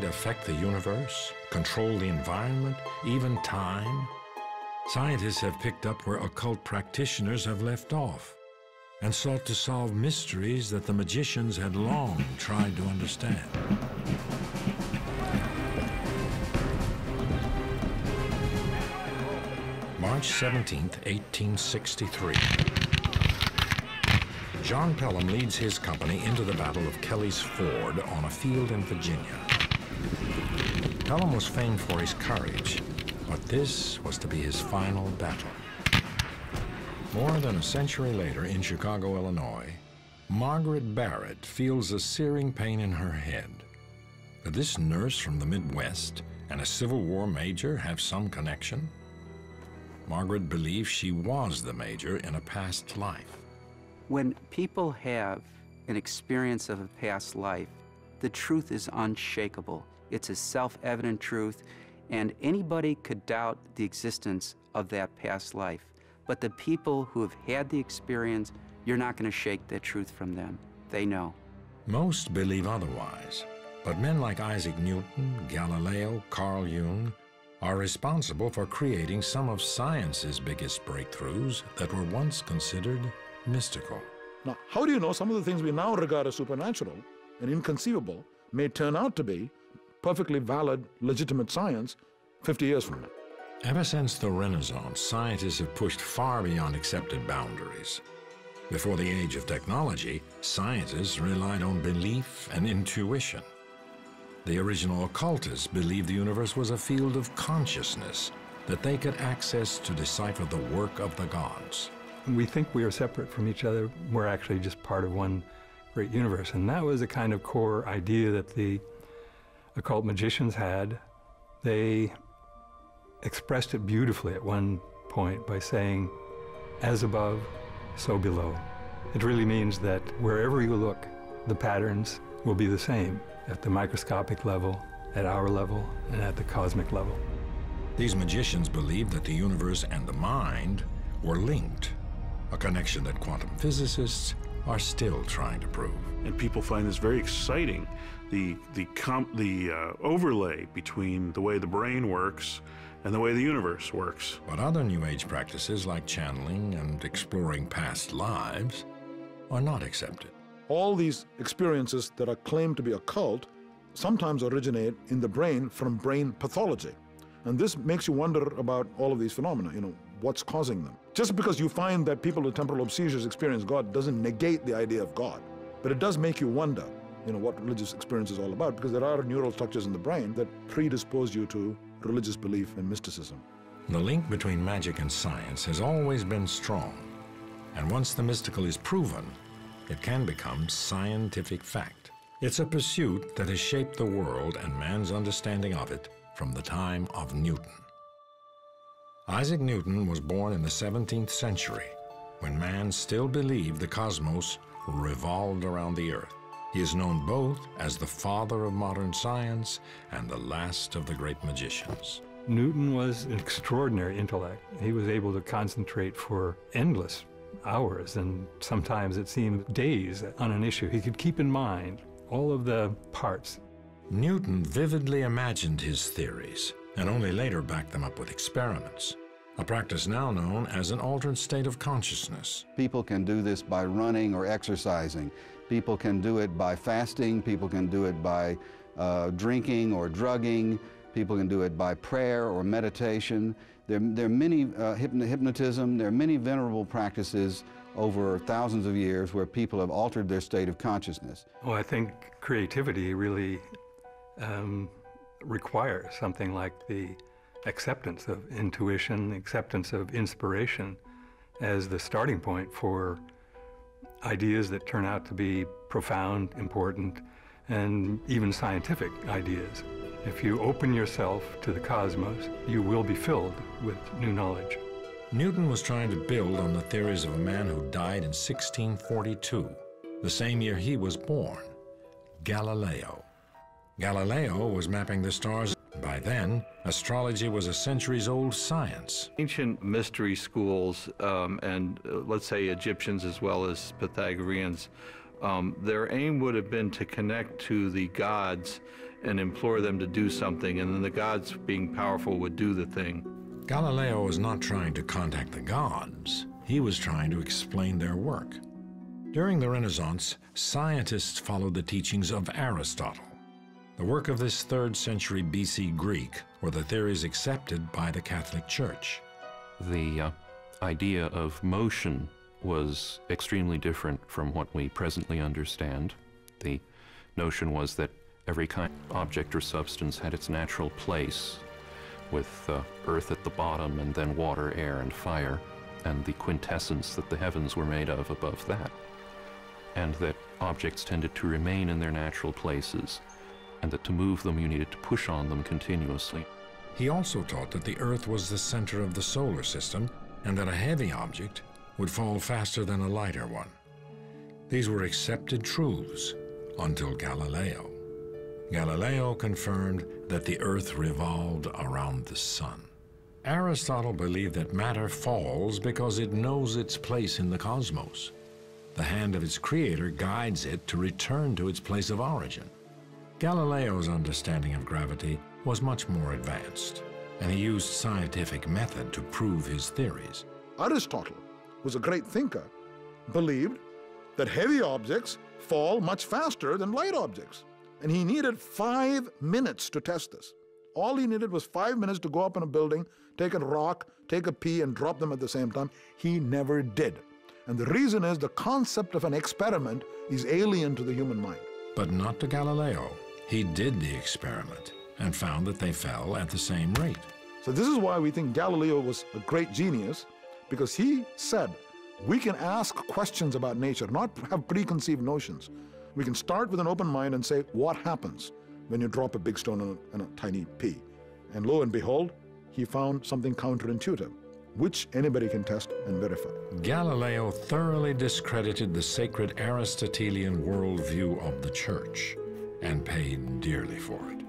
Affect the universe, control the environment, even time? Scientists have picked up where occult practitioners have left off and sought to solve mysteries that the magicians had long tried to understand. March 17th, 1863. John Pelham leads his company into the Battle of Kelly's Ford on a field in Virginia. Pelham was famed for his courage, but this was to be his final battle. More than a century later in Chicago, Illinois, Margaret Barrett feels a searing pain in her head. Could this nurse from the Midwest and a Civil War major have some connection? Margaret believes she was the major in a past life. When people have an experience of a past life, the truth is unshakable. It's a self-evident truth, and anybody could doubt the existence of that past life. But the people who have had the experience, you're not going to shake that truth from them. They know. Most believe otherwise, but men like Isaac Newton, Galileo, Carl Jung are responsible for creating some of science's biggest breakthroughs that were once considered mystical. Now, how do you know some of the things we now regard as supernatural and inconceivable may turn out to be perfectly valid, legitimate science 50 years from now? Ever since the Renaissance, scientists have pushed far beyond accepted boundaries. Before the age of technology, scientists relied on belief and intuition. The original occultists believed the universe was a field of consciousness that they could access to decipher the work of the gods. We think we are separate from each other. We're actually just part of one great universe. And that was a kind of core idea that the occult magicians had. They expressed it beautifully at one point by saying, as above, so below. It really means that wherever you look, the patterns will be the same at the microscopic level, at our level, and at the cosmic level. These magicians believed that the universe and the mind were linked, a connection that quantum physicists are still trying to prove. And people find this very exciting, the overlay between the way the brain works and the way the universe works. But other New Age practices like channeling and exploring past lives are not accepted. All these experiences that are claimed to be occult sometimes originate in the brain from brain pathology. And this makes you wonder about all of these phenomena, what's causing them. Just because you find that people with temporal lobe seizures experience God doesn't negate the idea of God. But it does make you wonder, what religious experience is all about, because there are neural structures in the brain that predispose you to religious belief and mysticism. The link between magic and science has always been strong. And once the mystical is proven, it can become scientific fact. It's a pursuit that has shaped the world and man's understanding of it from the time of Newton. Isaac Newton was born in the 17th century, when man still believed the cosmos revolved around the earth. He is known both as the father of modern science and the last of the great magicians. Newton was an extraordinary intellect. He was able to concentrate for endless hours, and sometimes it seemed days on an issue. He could keep in mind all of the parts. Newton vividly imagined his theories and only later backed them up with experiments, a practice now known as an altered state of consciousness. People can do this by running or exercising. People can do it by fasting. People can do it by drinking or drugging. People can do it by prayer or meditation. There are many, hypnotism, there are many venerable practices over thousands of years where people have altered their state of consciousness. Well, I think creativity really requires something like the acceptance of intuition, acceptance of inspiration as the starting point for ideas that turn out to be profound, important, and even scientific ideas. If you open yourself to the cosmos, you will be filled with new knowledge. Newton was trying to build on the theories of a man who died in 1642, the same year he was born, Galileo. Galileo was mapping the stars. By then, astrology was a centuries-old science. Ancient mystery schools, and let's say Egyptians as well as Pythagoreans, their aim would have been to connect to the gods and implore them to do something, and then the gods, being powerful, would do the thing. Galileo was not trying to contact the gods. He was trying to explain their work. During the Renaissance, scientists followed the teachings of Aristotle. The work of this 3rd century BC Greek were the theories accepted by the Catholic Church. The idea of motion was extremely different from what we presently understand. The notion was that every kind of object or substance had its natural place, with earth at the bottom and then water, air, and fire, and the quintessence that the heavens were made of above that, and that objects tended to remain in their natural places, and that to move them you needed to push on them continuously. He also taught that the Earth was the center of the solar system and that a heavy object would fall faster than a lighter one. These were accepted truths until Galileo. Galileo confirmed that the Earth revolved around the sun. Aristotle believed that matter falls because it knows its place in the cosmos. The hand of its creator guides it to return to its place of origin. Galileo's understanding of gravity was much more advanced, and he used scientific method to prove his theories. Aristotle, who was a great thinker, believed that heavy objects fall much faster than light objects. And he needed 5 minutes to test this. All he needed was 5 minutes to go up in a building, take a rock, take a pea, and drop them at the same time. He never did. And the reason is the concept of an experiment is alien to the human mind. But not to Galileo. He did the experiment and found that they fell at the same rate. So this is why we think Galileo was a great genius, because he said, we can ask questions about nature, not have preconceived notions. We can start with an open mind and say, what happens when you drop a big stone on a tiny pea? And lo and behold, he found something counterintuitive, which anybody can test and verify. Galileo thoroughly discredited the sacred Aristotelian worldview of the Church and paid dearly for it.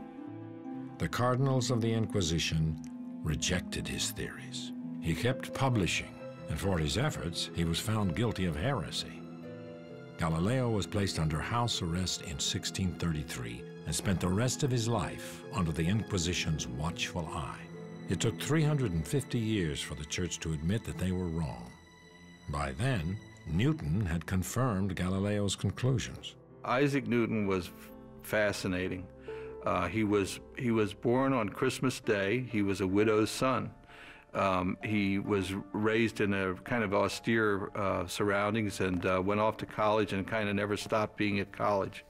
The cardinals of the Inquisition rejected his theories. He kept publishing, and for his efforts, he was found guilty of heresy. Galileo was placed under house arrest in 1633 and spent the rest of his life under the Inquisition's watchful eye. It took 350 years for the Church to admit that they were wrong. By then, Newton had confirmed Galileo's conclusions. Isaac Newton was fascinating. He was born on Christmas Day. He was a widow's son. He was raised in a kind of austere surroundings and went off to college and kind of never stopped being at college,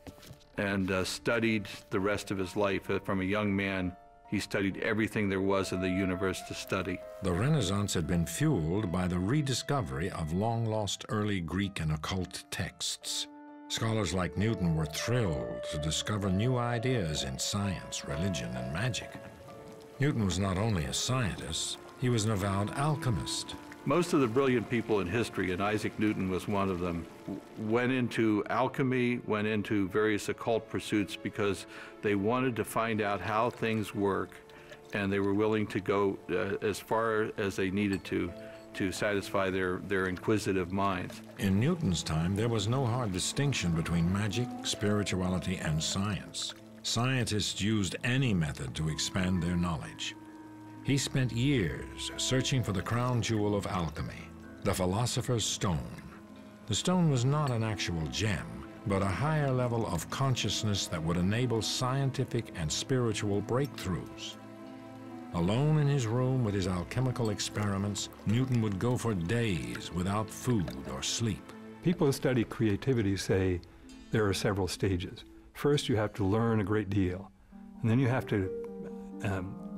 and studied the rest of his life. From a young man, he studied everything there was in the universe to study. The Renaissance had been fueled by the rediscovery of long-lost early Greek and occult texts. Scholars like Newton were thrilled to discover new ideas in science, religion, and magic. Newton was not only a scientist, he was an avowed alchemist. Most of the brilliant people in history, and Isaac Newton was one of them, went into alchemy, went into various occult pursuits because they wanted to find out how things work, and they were willing to go as far as they needed to satisfy their inquisitive minds. In Newton's time, there was no hard distinction between magic, spirituality, and science. Scientists used any method to expand their knowledge. He spent years searching for the crown jewel of alchemy, the philosopher's stone. The stone was not an actual gem, but a higher level of consciousness that would enable scientific and spiritual breakthroughs. Alone in his room with his alchemical experiments, Newton would go for days without food or sleep. People who study creativity say there are several stages. First, you have to learn a great deal, and then you have to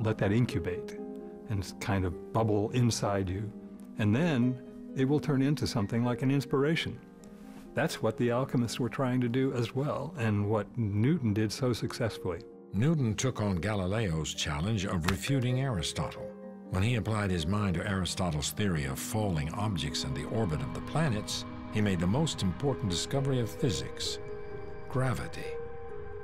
let that incubate and kind of bubble inside you, and then it will turn into something like an inspiration. That's what the alchemists were trying to do as well, and what Newton did so successfully. Newton took on Galileo's challenge of refuting Aristotle. When he applied his mind to Aristotle's theory of falling objects in the orbit of the planets, he made the most important discovery of physics, gravity.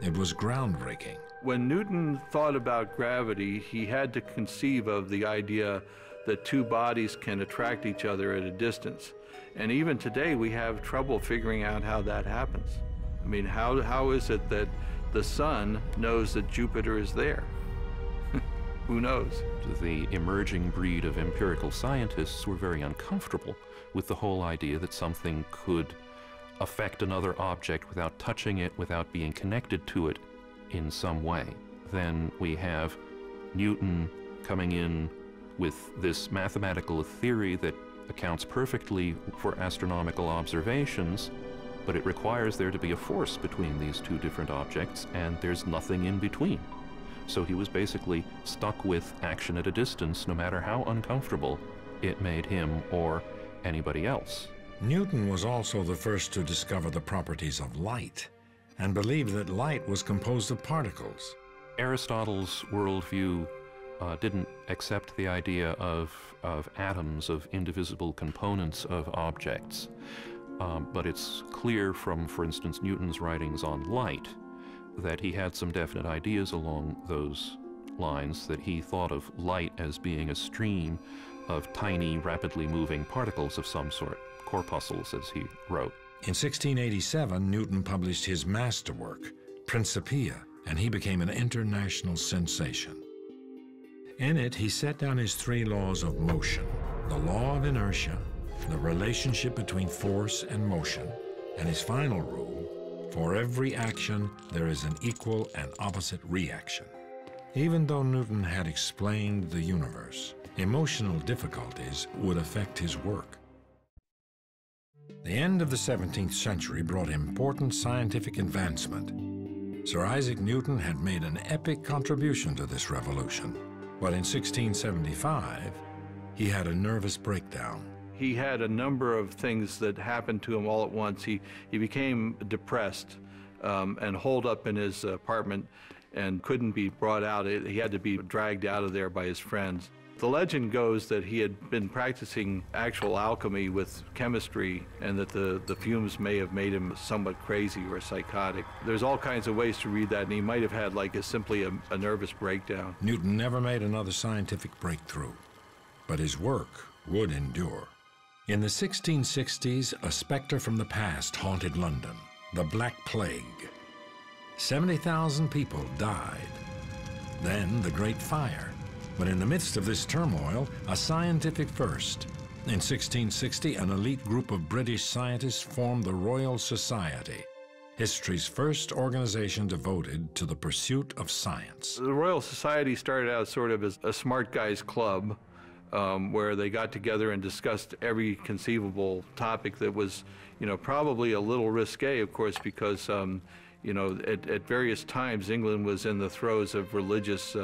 It was groundbreaking. When Newton thought about gravity, he had to conceive of the idea that two bodies can attract each other at a distance. And even today, we have trouble figuring out how that happens. I mean, how is it that the sun knows that Jupiter is there? Who knows? The emerging breed of empirical scientists were very uncomfortable with the whole idea that something could affect another object without touching it, without being connected to it in some way. Then we have Newton coming in with this mathematical theory that accounts perfectly for astronomical observations, but it requires there to be a force between these two different objects, and there's nothing in between. So he was basically stuck with action at a distance, no matter how uncomfortable it made him or anybody else. Newton was also the first to discover the properties of light and believed that light was composed of particles. Aristotle's worldview didn't accept the idea of atoms, of indivisible components of objects. But it's clear from, for instance, Newton's writings on light that he had some definite ideas along those lines, that he thought of light as being a stream of tiny, rapidly moving particles of some sort, corpuscles, as he wrote. In 1687, Newton published his masterwork, Principia, and he became an international sensation. In it, he set down his three laws of motion: the law of inertia, the relationship between force and motion, and his final rule: for every action, there is an equal and opposite reaction. Even though Newton had explained the universe, emotional difficulties would affect his work. The end of the 17th century brought important scientific advancement. Sir Isaac Newton had made an epic contribution to this revolution, but in 1675, he had a nervous breakdown. He had a number of things that happened to him all at once. He became depressed and holed up in his apartment and couldn't be brought out. He had to be dragged out of there by his friends. The legend goes that he had been practicing actual alchemy with chemistry, and that the fumes may have made him somewhat crazy or psychotic. There's all kinds of ways to read that, and he might have had simply a nervous breakdown. Newton never made another scientific breakthrough, but his work would endure. In the 1660s, a specter from the past haunted London, the Black Plague. 70,000 people died. Then the Great Fire. But in the midst of this turmoil, a scientific first. In 1660, an elite group of British scientists formed the Royal Society, history's first organization devoted to the pursuit of science. The Royal Society started out sort of as a smart guys club, where they got together and discussed every conceivable topic that was, probably a little risque, of course, because at various times, England was in the throes of religious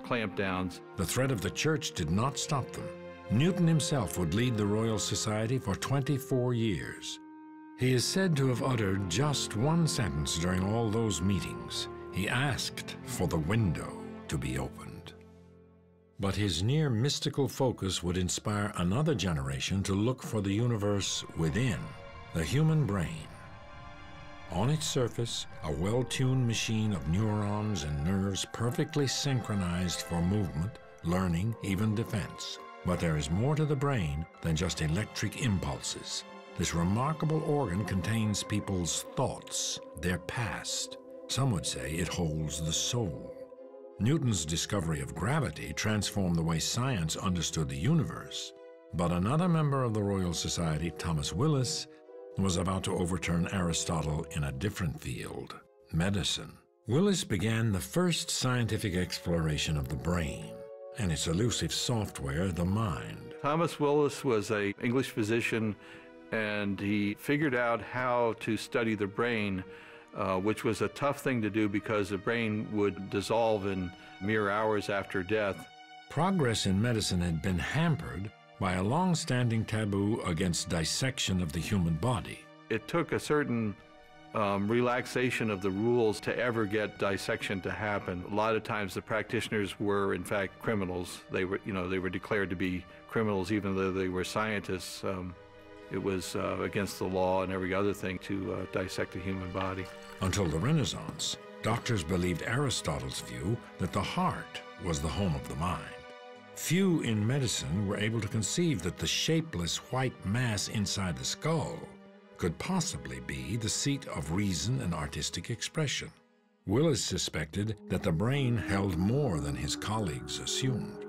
clampdowns. The threat of the church did not stop them. Newton himself would lead the Royal Society for 24 years. He is said to have uttered just one sentence during all those meetings. He asked for the window to be opened. But his near mystical focus would inspire another generation to look for the universe within, the human brain. On its surface, a well-tuned machine of neurons and nerves perfectly synchronized for movement, learning, even defense. But there is more to the brain than just electric impulses. This remarkable organ contains people's thoughts, their past. Some would say it holds the soul. Newton's discovery of gravity transformed the way science understood the universe. But another member of the Royal Society, Thomas Willis, was about to overturn Aristotle in a different field, medicine. Willis began the first scientific exploration of the brain and its elusive software, the mind. Thomas Willis was an English physician, and he figured out how to study the brain, which was a tough thing to do because the brain would dissolve in mere hours after death. Progress in medicine had been hampered by a long-standing taboo against dissection of the human body. It took a certain relaxation of the rules to ever get dissection to happen. A lot of times the practitioners were, in fact, criminals. They were declared to be criminals even though they were scientists. It was against the law and every other thing to dissect the human body. Until the Renaissance, doctors believed Aristotle's view that the heart was the home of the mind. Few in medicine were able to conceive that the shapeless white mass inside the skull could possibly be the seat of reason and artistic expression. Willis suspected that the brain held more than his colleagues assumed.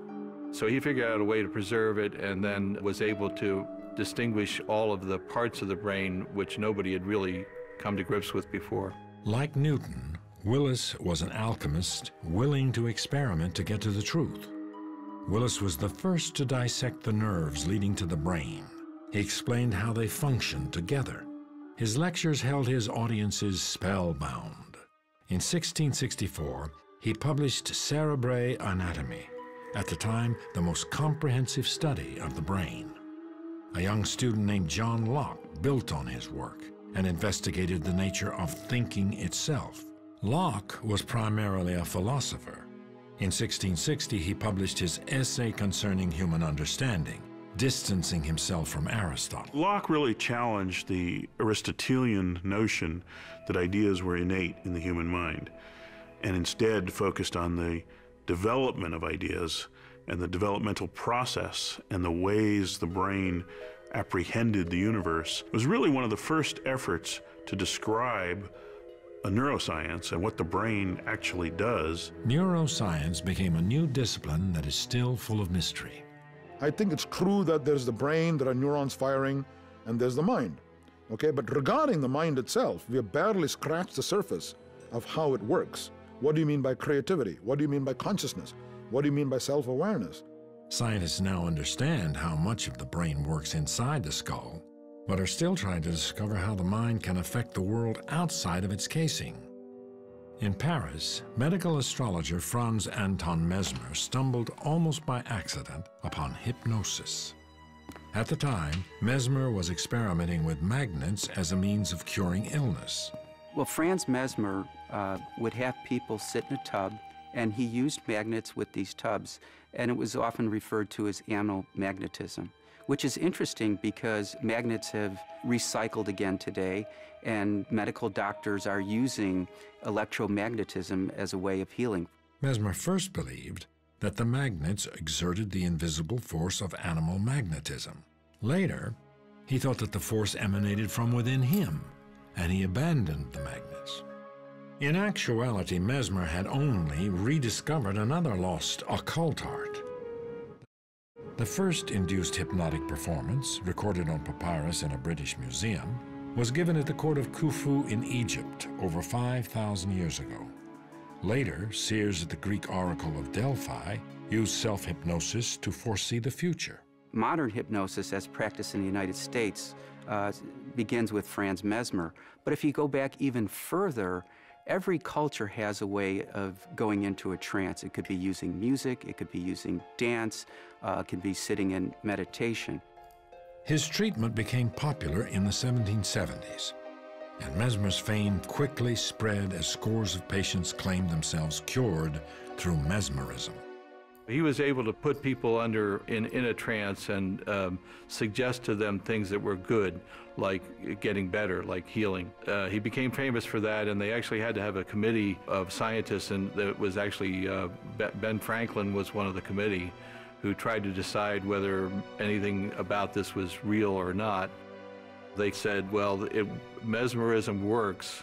So he figured out a way to preserve it and then was able to distinguish all of the parts of the brain which nobody had really come to grips with before. Like Newton, Willis was an alchemist willing to experiment to get to the truth. Willis was the first to dissect the nerves leading to the brain. He explained how they functioned together. His lectures held his audiences spellbound. In 1664, he published Cerebrae Anatomy, at the time the most comprehensive study of the brain. A young student named John Locke built on his work and investigated the nature of thinking itself. Locke was primarily a philosopher. In 1660, he published his Essay Concerning Human Understanding, distancing himself from Aristotle. Locke really challenged the Aristotelian notion that ideas were innate in the human mind, and instead focused on the development of ideas and the developmental process and the ways the brain apprehended the universe. It was really one of the first efforts to describe a neuroscience and what the brain actually does. Neuroscience became a new discipline that is still full of mystery. I think it's true that there's the brain, there are neurons firing, and there's the mind. Okay, but regarding the mind itself, we have barely scratched the surface of how it works. What do you mean by creativity? What do you mean by consciousness? What do you mean by self-awareness? Scientists now understand how much of the brain works inside the skull, but are still trying to discover how the mind can affect the world outside of its casing. In Paris, medical astrologer Franz Anton Mesmer stumbled almost by accident upon hypnosis. At the time, Mesmer was experimenting with magnets as a means of curing illness. Well, Franz Mesmer would have people sit in a tub, and he used magnets with these tubs, and it was often referred to as anomagnetism, which is interesting because magnets have recycled again today, and medical doctors are using electromagnetism as a way of healing. Mesmer first believed that the magnets exerted the invisible force of animal magnetism. Later, he thought that the force emanated from within him, and he abandoned the magnets. In actuality, Mesmer had only rediscovered another lost occult art. The first induced hypnotic performance, recorded on papyrus in a British museum, was given at the court of Khufu in Egypt over 5,000 years ago. Later, seers at the Greek oracle of Delphi used self-hypnosis to foresee the future. Modern hypnosis, as practiced in the United States, begins with Franz Mesmer. But if you go back even further, every culture has a way of going into a trance. It could be using music, it could be using dance, it could be sitting in meditation. His treatment became popular in the 1770s, and Mesmer's fame quickly spread as scores of patients claimed themselves cured through mesmerism. He was able to put people in a trance and suggest to them things that were good, like getting better, like healing. He became famous for that, and they actually had to have a committee of scientists, and that was actually Ben Franklin was one of the committee who tried to decide whether anything about this was real or not. They said, well, mesmerism works,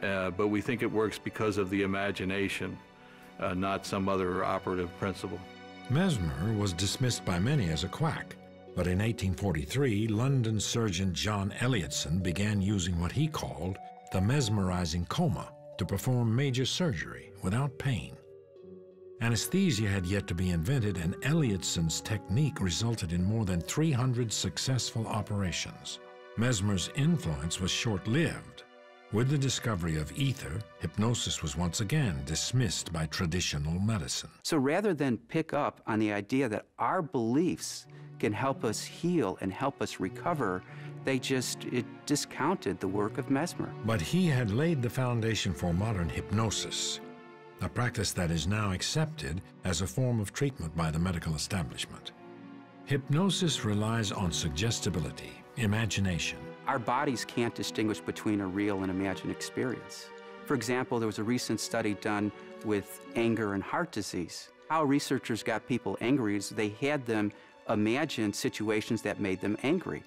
but we think it works because of the imagination, not some other operative principle. Mesmer was dismissed by many as a quack, but in 1843, London surgeon John Elliotson began using what he called the mesmerizing coma to perform major surgery without pain. Anesthesia had yet to be invented, and Elliotson's technique resulted in more than 300 successful operations. Mesmer's influence was short-lived. With the discovery of ether, hypnosis was once again dismissed by traditional medicine. So rather than pick up on the idea that our beliefs can help us heal and help us recover, it discounted the work of Mesmer. But he had laid the foundation for modern hypnosis, a practice that is now accepted as a form of treatment by the medical establishment. Hypnosis relies on suggestibility, imagination. Our bodies can't distinguish between a real and imagined experience. For example, there was a recent study done with anger and heart disease. How researchers got people angry is they had them imagine situations that made them angry.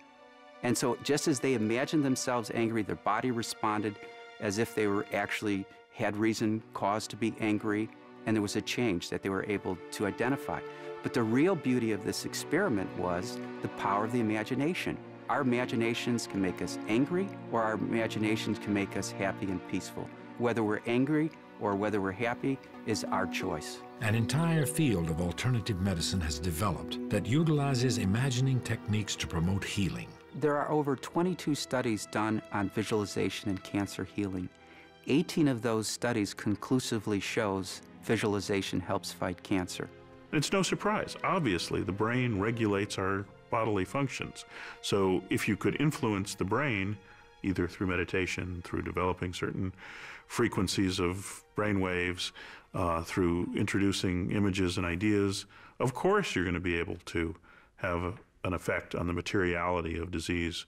And so just as they imagined themselves angry, their body responded as if they were actually had reason, cause to be angry, and there was a change that they were able to identify. But the real beauty of this experiment was the power of the imagination. Our imaginations can make us angry, or our imaginations can make us happy and peaceful. Whether we're angry or whether we're happy is our choice. An entire field of alternative medicine has developed that utilizes imagining techniques to promote healing. There are over 22 studies done on visualization and cancer healing. 18 of those studies conclusively shows visualization helps fight cancer. It's no surprise. Obviously, the brain regulates our bodily functions. So if you could influence the brain, either through meditation, through developing certain frequencies of brain waves, through introducing images and ideas, of course you're going to be able to have an effect on the materiality of disease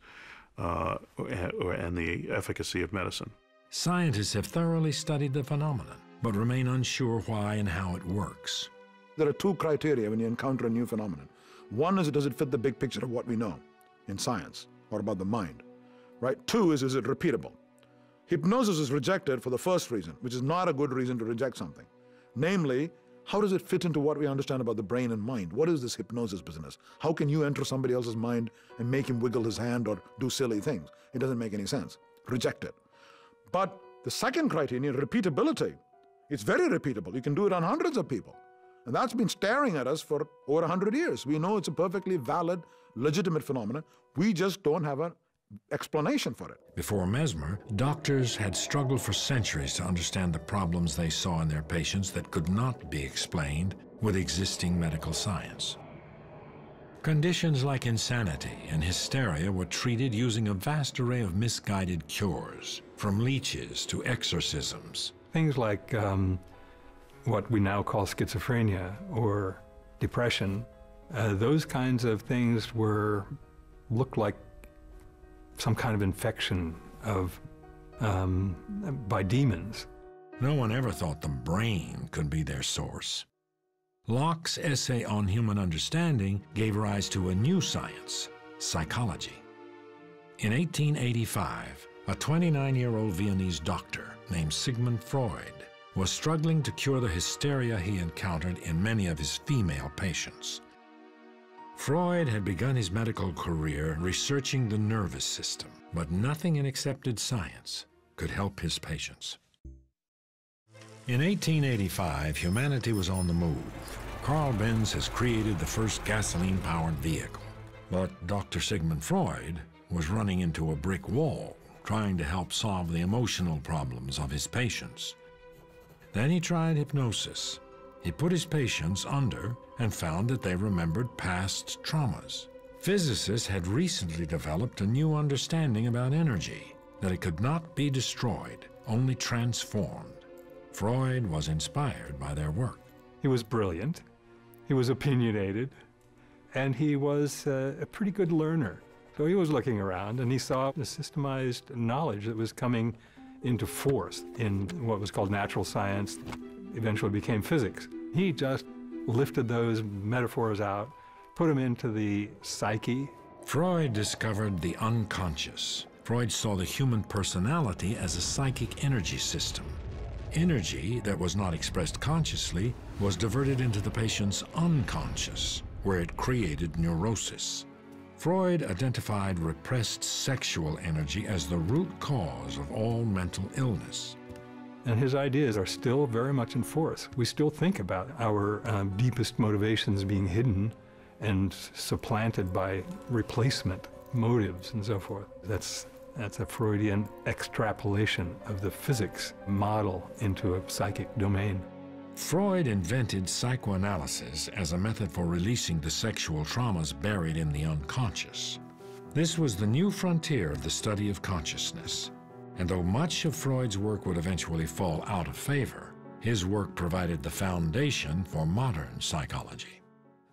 and the efficacy of medicine. Scientists have thoroughly studied the phenomenon, but remain unsure why and how it works. There are two criteria when you encounter a new phenomenon. One is, does it fit the big picture of what we know in science or about the mind, right? Two is it repeatable? Hypnosis is rejected for the first reason, which is not a good reason to reject something. Namely, how does it fit into what we understand about the brain and mind? What is this hypnosis business? How can you enter somebody else's mind and make him wiggle his hand or do silly things? It doesn't make any sense. Reject it. But the second criterion, repeatability. It's very repeatable. You can do it on hundreds of people. And that's been staring at us for over 100 years. We know it's a perfectly valid, legitimate phenomenon. We just don't have an explanation for it. Before Mesmer, doctors had struggled for centuries to understand the problems they saw in their patients that could not be explained with existing medical science. Conditions like insanity and hysteria were treated using a vast array of misguided cures, from leeches to exorcisms. Things like what we now call schizophrenia or depression, those kinds of things looked like some kind of infection by demons. No one ever thought the brain could be their source. Locke's essay on human understanding gave rise to a new science, psychology. In 1885, a 29-year-old Viennese doctor named Sigmund Freud was struggling to cure the hysteria he encountered in many of his female patients. Freud had begun his medical career researching the nervous system, but nothing in accepted science could help his patients. In 1885, humanity was on the move. Carl Benz has created the first gasoline-powered vehicle. But Dr. Sigmund Freud was running into a brick wall, trying to help solve the emotional problems of his patients. Then he tried hypnosis. He put his patients under and found that they remembered past traumas. Physicists had recently developed a new understanding about energy, that it could not be destroyed, only transformed. Freud was inspired by their work. He was brilliant, he was opinionated, and he was a pretty good learner. So he was looking around and he saw the systemized knowledge that was coming into force in what was called natural science, eventually became physics. He just lifted those metaphors out, put them into the psyche. Freud discovered the unconscious. Freud saw the human personality as a psychic energy system. Energy that was not expressed consciously was diverted into the patient's unconscious, where it created neurosis. Freud identified repressed sexual energy as the root cause of all mental illness. And his ideas are still very much in force. We still think about our deepest motivations being hidden and supplanted by replacement motives and so forth. That's a Freudian extrapolation of the physics model into a psychic domain. Freud invented psychoanalysis as a method for releasing the sexual traumas buried in the unconscious. This was the new frontier of the study of consciousness. And though much of Freud's work would eventually fall out of favor, his work provided the foundation for modern psychology.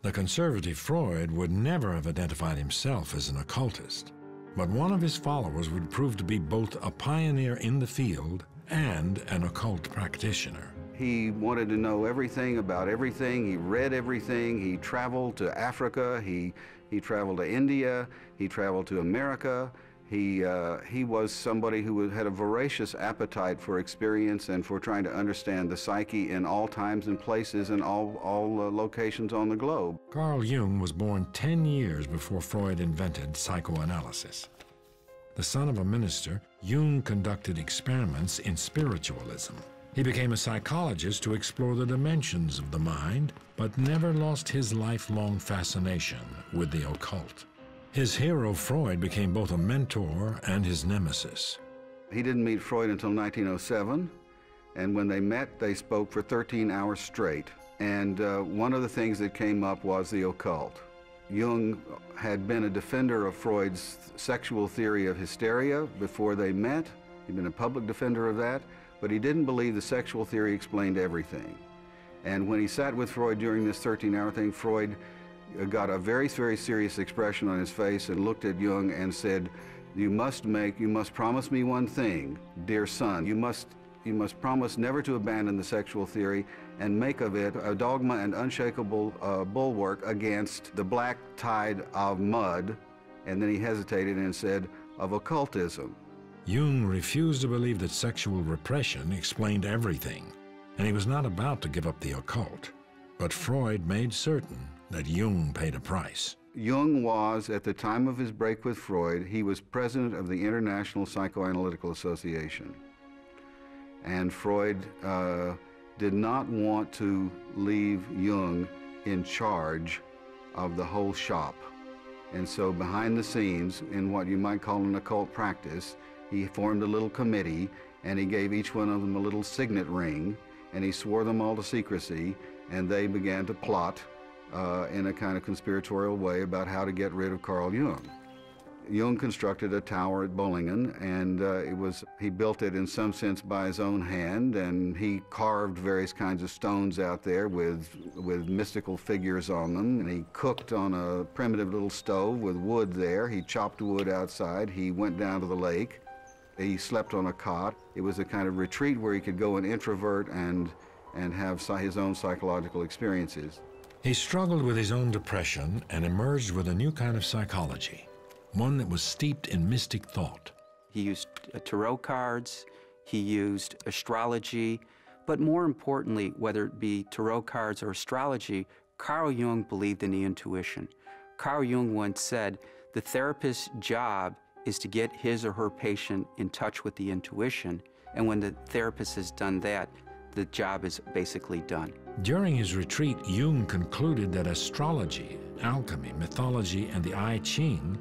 The conservative Freud would never have identified himself as an occultist. But one of his followers would prove to be both a pioneer in the field and an occult practitioner. He wanted to know everything about everything. He read everything. He traveled to Africa. He traveled to India. He traveled to America. He was somebody who had a voracious appetite for experience and for trying to understand the psyche in all times and places and all locations on the globe. Carl Jung was born 10 years before Freud invented psychoanalysis. The son of a minister, Jung conducted experiments in spiritualism. He became a psychologist to explore the dimensions of the mind, but never lost his lifelong fascination with the occult. His hero, Freud, became both a mentor and his nemesis. He didn't meet Freud until 1907, and when they met, they spoke for 13 hours straight. And one of the things that came up was the occult. Jung had been a defender of Freud's sexual theory of hysteria before they met. He'd been a public defender of that, but he didn't believe the sexual theory explained everything. And when he sat with Freud during this 13-hour thing, Freud got a very, very serious expression on his face and looked at Jung and said, you must promise me one thing, dear son. You must promise never to abandon the sexual theory and make of it a dogma and unshakable bulwark against the black tide of mud. And then he hesitated and said, of occultism. Jung refused to believe that sexual repression explained everything, and he was not about to give up the occult. But Freud made certain that Jung paid a price. Jung was, at the time of his break with Freud, he was president of the International Psychoanalytical Association. And Freud did not want to leave Jung in charge of the whole shop. And so behind the scenes, in what you might call an occult practice, he formed a little committee, and he gave each one of them a little signet ring, and he swore them all to secrecy, and they began to plot in a kind of conspiratorial way about how to get rid of Carl Jung. Jung constructed a tower at Bollingen, and he built it in some sense by his own hand, and he carved various kinds of stones out there with mystical figures on them, and he cooked on a primitive little stove with wood there. He chopped wood outside. He went down to the lake. He slept on a cot. It was a kind of retreat where he could go and introvert and have his own psychological experiences. He struggled with his own depression and emerged with a new kind of psychology, one that was steeped in mystic thought. He used tarot cards, he used astrology, but more importantly, whether it be tarot cards or astrology, Carl Jung believed in the intuition. Carl Jung once said, the therapist's job is to get his or her patient in touch with the intuition, and when the therapist has done that, the job is basically done. During his retreat, Jung concluded that astrology, alchemy, mythology, and the I Ching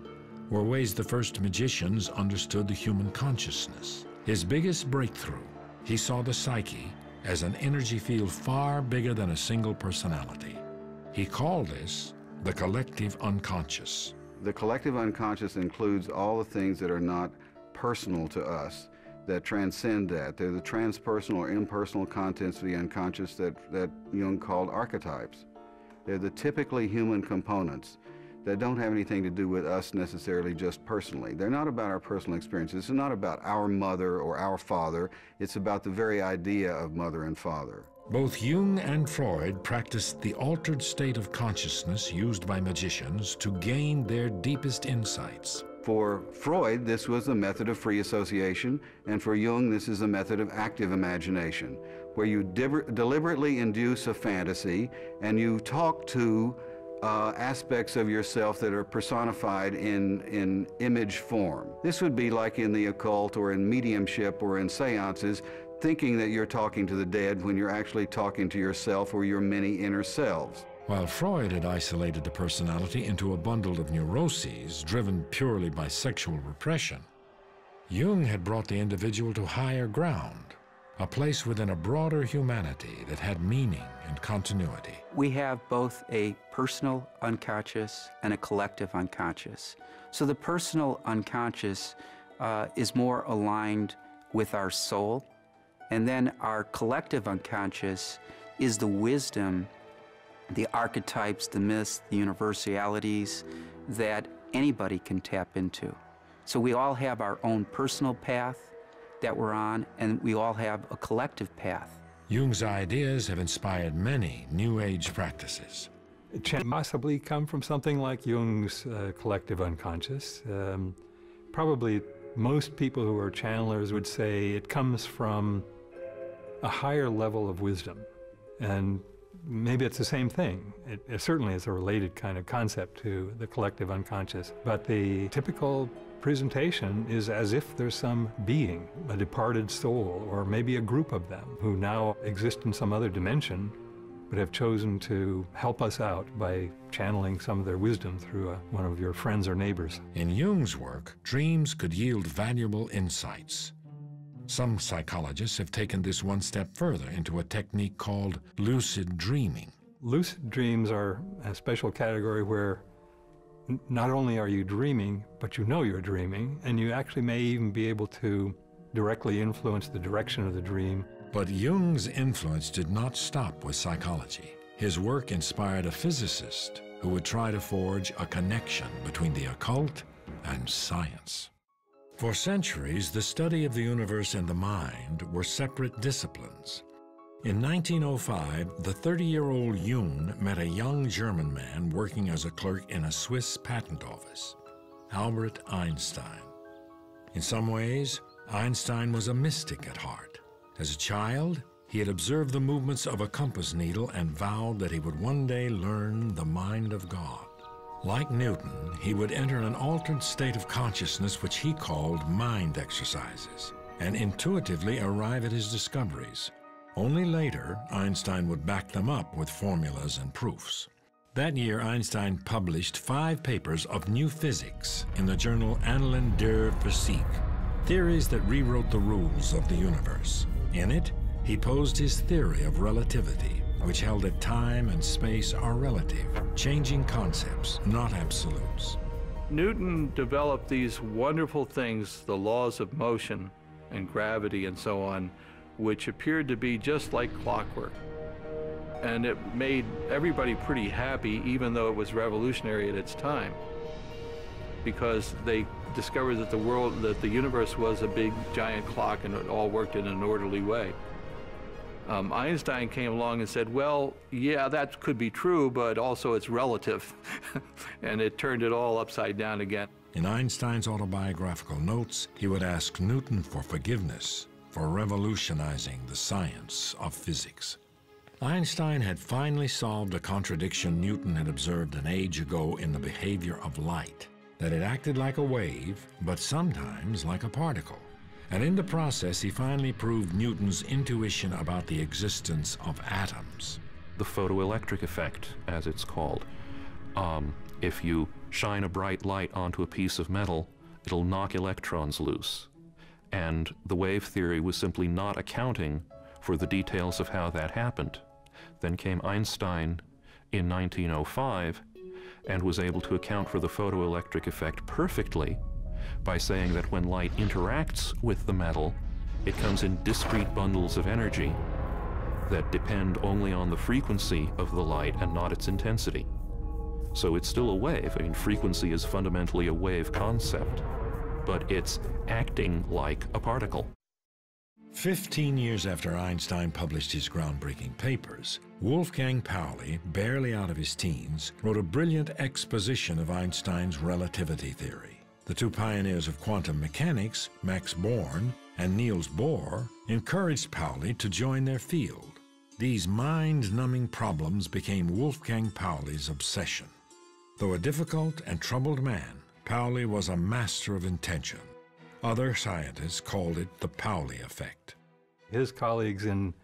were ways the first magicians understood the human consciousness. His biggest breakthrough, he saw the psyche as an energy field far bigger than a single personality. He called this the collective unconscious. The collective unconscious includes all the things that are not personal to us, that transcend that. They're the transpersonal or impersonal contents of the unconscious that Jung called archetypes. They're the typically human components that don't have anything to do with us necessarily just personally. They're not about our personal experiences. It's not about our mother or our father. It's about the very idea of mother and father. Both Jung and Freud practiced the altered state of consciousness used by magicians to gain their deepest insights. For Freud, this was a method of free association, and for Jung, this is a method of active imagination, where you deliberately induce a fantasy and you talk to aspects of yourself that are personified in image form. This would be like in the occult or in mediumship or in seances, thinking that you're talking to the dead when you're actually talking to yourself or your many inner selves. While Freud had isolated the personality into a bundle of neuroses driven purely by sexual repression, Jung had brought the individual to higher ground, a place within a broader humanity that had meaning and continuity. We have both a personal unconscious and a collective unconscious. So the personal unconscious is more aligned with our soul, and then our collective unconscious is the wisdom, the archetypes, the myths, the universalities that anybody can tap into. So we all have our own personal path that we're on, and we all have a collective path. Jung's ideas have inspired many New Age practices. It can possibly come from something like Jung's collective unconscious. Probably most people who are channelers would say it comes from a higher level of wisdom. And maybe it's the same thing. It certainly is a related kind of concept to the collective unconscious. But the typical presentation is as if there's some being, a departed soul, or maybe a group of them who now exist in some other dimension, but have chosen to help us out by channeling some of their wisdom through one of your friends or neighbors. In Jung's work, dreams could yield valuable insights. Some psychologists have taken this one step further into a technique called lucid dreaming. Lucid dreams are a special category where not only are you dreaming, but you know you're dreaming, and you actually may even be able to directly influence the direction of the dream. But Jung's influence did not stop with psychology. His work inspired a physicist who would try to forge a connection between the occult and science. For centuries, the study of the universe and the mind were separate disciplines. In 1905, the 30-year-old Jung met a young German man working as a clerk in a Swiss patent office, Albert Einstein. In some ways, Einstein was a mystic at heart. As a child, he had observed the movements of a compass needle and vowed that he would one day learn the mind of God. Like Newton, he would enter an altered state of consciousness which he called mind exercises, and intuitively arrive at his discoveries. Only later, Einstein would back them up with formulas and proofs. That year, Einstein published 5 papers of new physics in the journal Annalen der Physik, theories that rewrote the rules of the universe. In it, he posed his theory of relativity, which held that time and space are relative, changing concepts, not absolutes. Newton developed these wonderful things, the laws of motion and gravity and so on, which appeared to be just like clockwork. And it made everybody pretty happy, even though it was revolutionary at its time, because they discovered that the universe was a big giant clock and it all worked in an orderly way. Einstein came along and said, well, yeah, that could be true, but also it's relative. And it turned it all upside down again. In Einstein's autobiographical notes, he would ask Newton for forgiveness for revolutionizing the science of physics. Einstein had finally solved a contradiction Newton had observed an age ago in the behavior of light, that it acted like a wave, but sometimes like a particle. And in the process, he finally proved Newton's intuition about the existence of atoms. The photoelectric effect, as it's called. If you shine a bright light onto a piece of metal, it'll knock electrons loose. And the wave theory was simply not accounting for the details of how that happened. Then came Einstein in 1905 and was able to account for the photoelectric effect perfectly by saying that when light interacts with the metal, it comes in discrete bundles of energy that depend only on the frequency of the light and not its intensity. So it's still a wave. I mean, frequency is fundamentally a wave concept, but it's acting like a particle. 15 years after Einstein published his groundbreaking papers, Wolfgang Pauli, barely out of his teens, wrote a brilliant exposition of Einstein's relativity theory. The two pioneers of quantum mechanics, Max Born and Niels Bohr, encouraged Pauli to join their field. These mind-numbing problems became Wolfgang Pauli's obsession. Though a difficult and troubled man, Pauli was a master of intention. Other scientists called it the Pauli effect. His colleagues in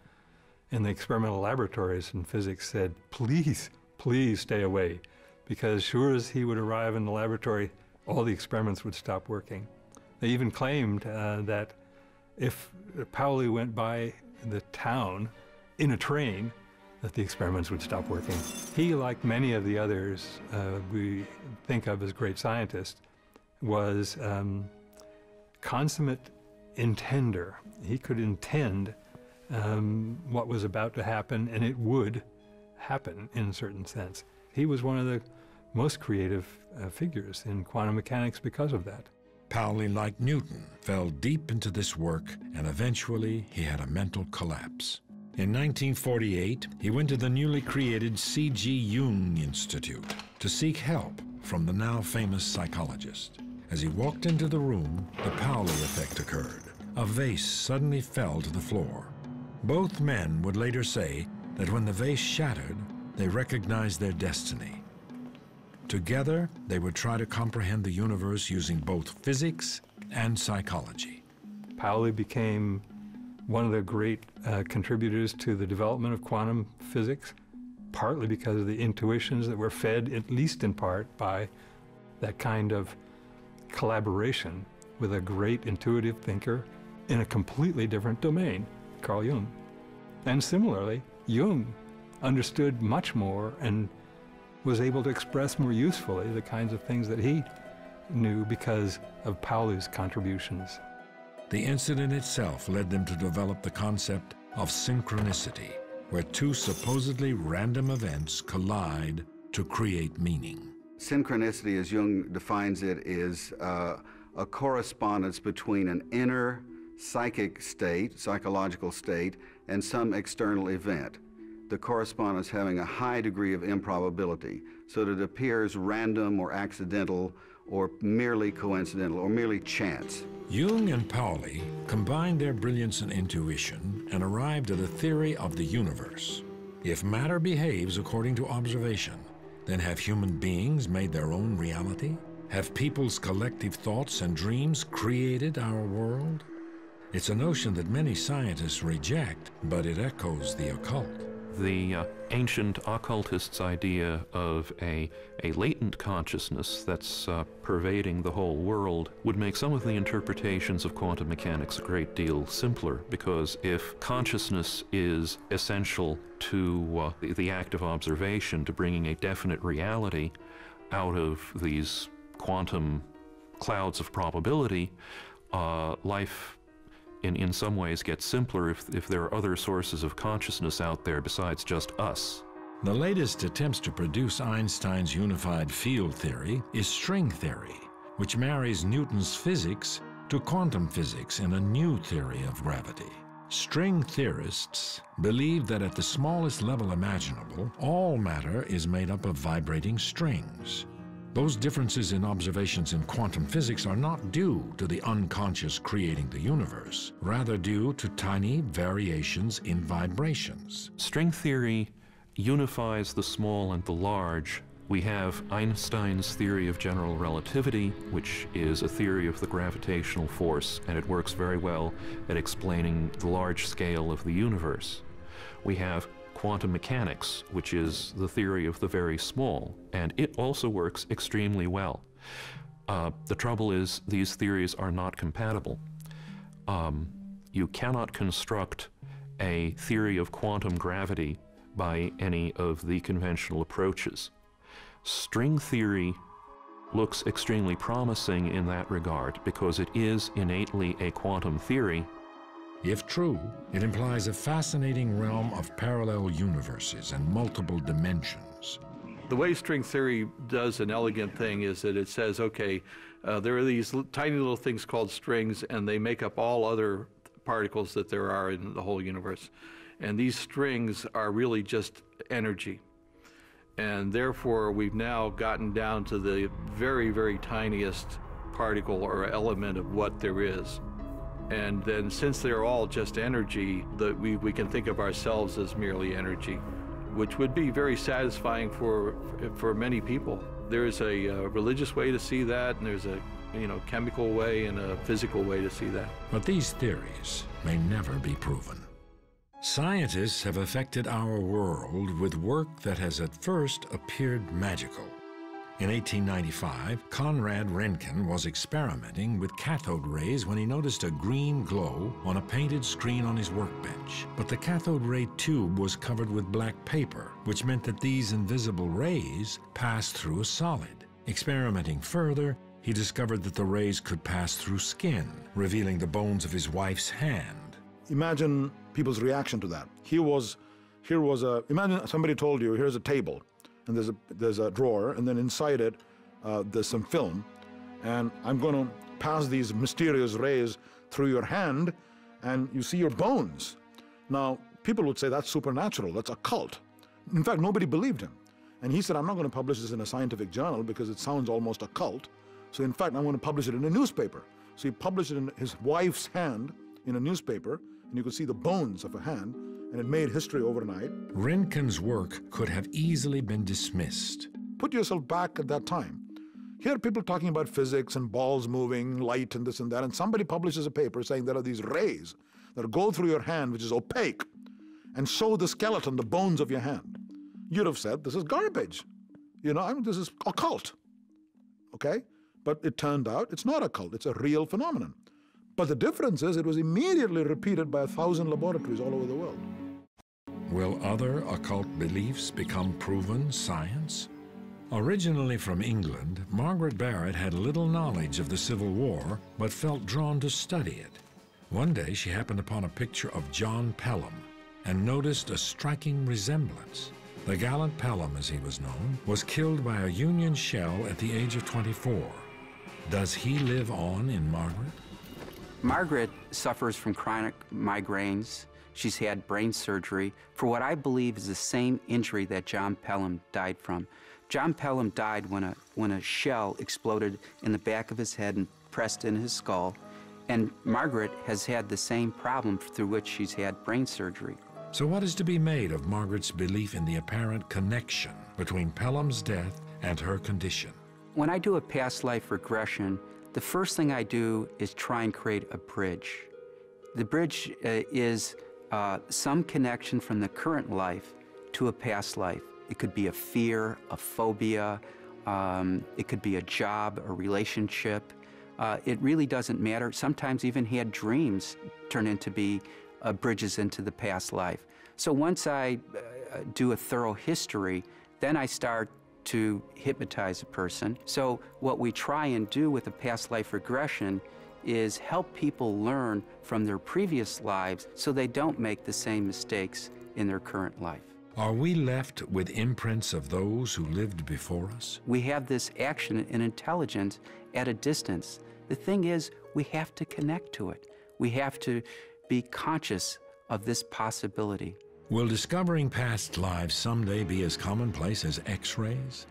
the experimental laboratories in physics said, please, please stay away, because sure as he would arrive in the laboratory, all the experiments would stop working. They even claimed that if Pauli went by the town in a train, that the experiments would stop working. He, like many of the others we think of as great scientists, was consummate intender. He could intend what was about to happen, and it would happen in a certain sense. He was one of the most creative figures in quantum mechanics because of that. Pauli, like Newton, fell deep into this work, and eventually he had a mental collapse. In 1948, he went to the newly created C.G. Jung Institute to seek help from the now famous psychologist. As he walked into the room, the Pauli effect occurred. A vase suddenly fell to the floor. Both men would later say that when the vase shattered, they recognized their destiny. Together, they would try to comprehend the universe using both physics and psychology. Pauli became one of the great contributors to the development of quantum physics, partly because of the intuitions that were fed, at least in part, by that kind of collaboration with a great intuitive thinker in a completely different domain, Carl Jung. And similarly, Jung understood much more and was able to express more usefully the kinds of things that he knew because of Pauli's contributions. The incident itself led them to develop the concept of synchronicity, where two supposedly random events collide to create meaning. Synchronicity, as Jung defines it, is a correspondence between an inner psychic state, psychological state, and some external event. The correspondence having a high degree of improbability, so that it appears random or accidental or merely coincidental or merely chance. Jung and Pauli combined their brilliance and intuition and arrived at a theory of the universe. If matter behaves according to observation, then have human beings made their own reality? Have people's collective thoughts and dreams created our world? It's a notion that many scientists reject, but it echoes the occult. The ancient occultists' idea of a latent consciousness that's pervading the whole world would make some of the interpretations of quantum mechanics a great deal simpler, because if consciousness is essential to the act of observation, to bringing a definite reality out of these quantum clouds of probability, life in some ways gets simpler if there are other sources of consciousness out there besides just us. The latest attempts to produce Einstein's unified field theory is string theory, which marries Newton's physics to quantum physics in a new theory of gravity. String theorists believe that at the smallest level imaginable, all matter is made up of vibrating strings. Those differences in observations in quantum physics are not due to the unconscious creating the universe, rather due to tiny variations in vibrations. String theory unifies the small and the large. We have Einstein's theory of general relativity, which is a theory of the gravitational force, and it works very well at explaining the large scale of the universe. We have quantum mechanics, which is the theory of the very small, and it also works extremely well. The trouble is these theories are not compatible. You cannot construct a theory of quantum gravity by any of the conventional approaches. String theory looks extremely promising in that regard because it is innately a quantum theory. If true, it implies a fascinating realm of parallel universes and multiple dimensions. The way string theory does an elegant thing is that it says, okay, there are these tiny little things called strings, and they make up all other particles that there are in the whole universe. And these strings are really just energy. And therefore, we've now gotten down to the very, very tiniest particle or element of what there is. And then since they're all just energy, we can think of ourselves as merely energy, which would be very satisfying for many people. There's a religious way to see that, and there's a chemical way and a physical way to see that. But these theories may never be proven. Scientists have affected our world with work that has at first appeared magical. In 1895, Conrad Röntgen was experimenting with cathode rays when he noticed a green glow on a painted screen on his workbench. But the cathode ray tube was covered with black paper, which meant that these invisible rays passed through a solid. Experimenting further, he discovered that the rays could pass through skin, revealing the bones of his wife's hand. Imagine people's reaction to that. Imagine somebody told you, here's a table, and there's a drawer, and then inside it, there's some film, and I'm going to pass these mysterious rays through your hand and you see your bones. Now, people would say that's supernatural, that's occult. In fact, nobody believed him. And he said, I'm not going to publish this in a scientific journal because it sounds almost occult. So in fact, I'm going to publish it in a newspaper. So he published it in his wife's hand in a newspaper, and you could see the bones of a hand, and it made history overnight. Röntgen's work could have easily been dismissed. Put yourself back at that time. Here are people talking about physics and balls moving, light and this and that, and somebody publishes a paper saying there are these rays that go through your hand, which is opaque, and show the skeleton, the bones of your hand. You'd have said, this is garbage. You know, I mean, this is occult, okay? But it turned out it's not occult, it's a real phenomenon. But the difference is it was immediately repeated by 1,000 laboratories all over the world. Will other occult beliefs become proven science? Originally from England, Margaret Barrett had little knowledge of the Civil War, but felt drawn to study it. One day she happened upon a picture of John Pelham and noticed a striking resemblance. The gallant Pelham, as he was known, was killed by a Union shell at the age of 24. Does he live on in Margaret? Margaret suffers from chronic migraines. She's had brain surgery for what I believe is the same injury that John Pelham died from. John Pelham died when a shell exploded in the back of his head and pressed in his skull. And Margaret has had the same problem through which she's had brain surgery. So what is to be made of Margaret's belief in the apparent connection between Pelham's death and her condition? When I do a past life regression, the first thing I do is try and create a bridge. The bridge is some connection from the current life to a past life. It could be a fear, a phobia, it could be a job, a relationship. It really doesn't matter. Sometimes even he had dreams turn into be bridges into the past life. So once I do a thorough history, then I start to hypnotize a person. So what we try and do with a past life regression is help people learn from their previous lives so they don't make the same mistakes in their current life. Are we left with imprints of those who lived before us? We have this action and intelligence at a distance. The thing is, we have to connect to it. We have to be conscious of this possibility. Will discovering past lives someday be as commonplace as X-rays?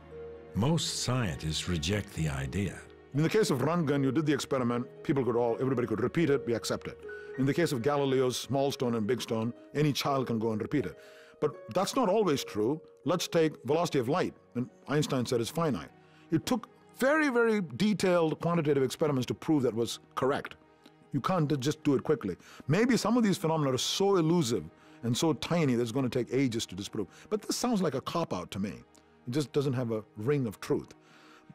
Most scientists reject the idea. In the case of Röntgen, you did the experiment, everybody could repeat it, we accept it. In the case of Galileo's small stone and big stone, any child can go and repeat it. But that's not always true. Let's take velocity of light, and Einstein said it's finite. It took very, very detailed quantitative experiments to prove that was correct. You can't just do it quickly. Maybe some of these phenomena are so elusive and so tiny that it's going to take ages to disprove. But this sounds like a cop-out to me. It just doesn't have a ring of truth.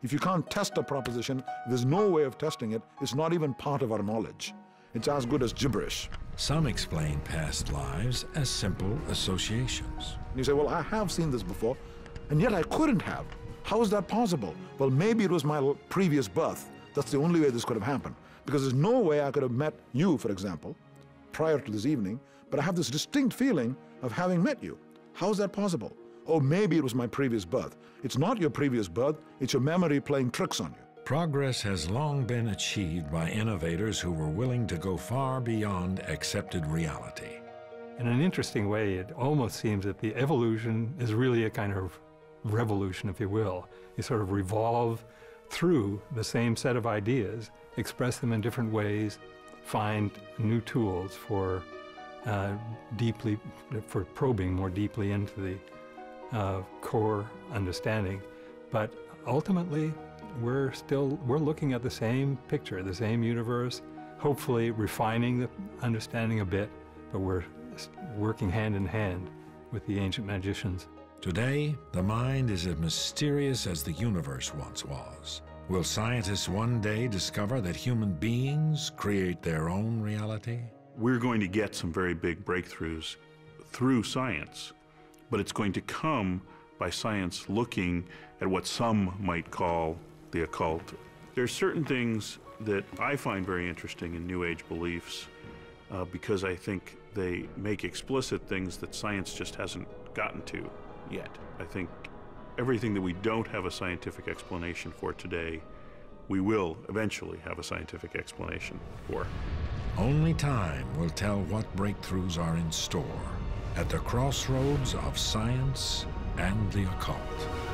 If you can't test a proposition, there's no way of testing it. It's not even part of our knowledge. It's as good as gibberish. Some explain past lives as simple associations. And you say, well, I have seen this before, and yet I couldn't have. How is that possible? Well, maybe it was my previous birth. That's the only way this could have happened. Because there's no way I could have met you, for example, prior to this evening, but I have this distinct feeling of having met you. How is that possible? Oh, maybe it was my previous birth. It's not your previous birth, it's your memory playing tricks on you. Progress has long been achieved by innovators who were willing to go far beyond accepted reality. In an interesting way, it almost seems that the evolution is really a kind of revolution, if you will. You sort of revolve through the same set of ideas, express them in different ways, find new tools for probing more deeply into the core understanding. But ultimately, we're looking at the same picture, the same universe, hopefully refining the understanding a bit, but we're working hand in hand with the ancient magicians. Today, the mind is as mysterious as the universe once was. Will scientists one day discover that human beings create their own reality? We're going to get some very big breakthroughs through science, but it's going to come by science looking at what some might call the occult. There's certain things that I find very interesting in New Age beliefs because I think they make explicit things that science just hasn't gotten to yet. I think everything that we don't have a scientific explanation for today we will eventually have a scientific explanation for. Only time will tell what breakthroughs are in store at the crossroads of science and the occult.